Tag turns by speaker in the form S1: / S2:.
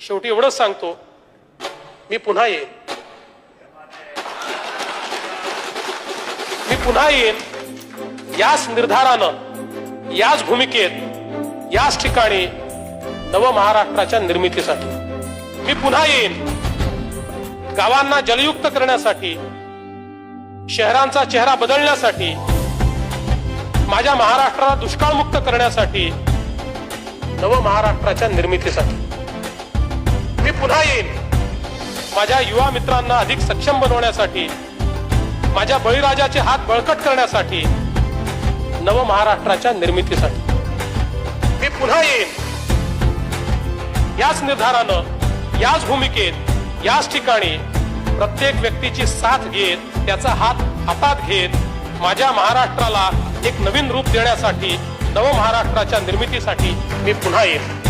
S1: शेवटी एवढंच सांगतो, मी पुन्हा येईन, मी पुन्हा येईन याच निर्धारानं, याच भूमिकेत, याच ठिकाणी नव महाराष्ट्राच्या निर्मितीसाठी. मी पुन्हा येईन गावांना जलयुक्त करण्यासाठी, शहरांचा चेहरा बदलण्यासाठी, माझ्या महाराष्ट्राला दुष्काळमुक्त करण्यासाठी, नव महाराष्ट्राच्या निर्मितीसाठी. मी पुन्हा येईन माझ्या युवा मित्रांना अधिक सक्षम बनवण्यासाठी, माझ्या बळीराजाचे हात बळकट करण्यासाठी, नव महाराष्ट्राच्या निर्मितीसाठी. मी पुन्हा येईन याच निर्धारानं, याच भूमिकेत, याच ठिकाणी प्रत्येक व्यक्तीची साथ घेत, त्याचा हात हातात घेत, माझ्या महाराष्ट्राला एक नवीन रूप देण्यासाठी, नव महाराष्ट्राच्या निर्मितीसाठी मी पुन्हा येईन.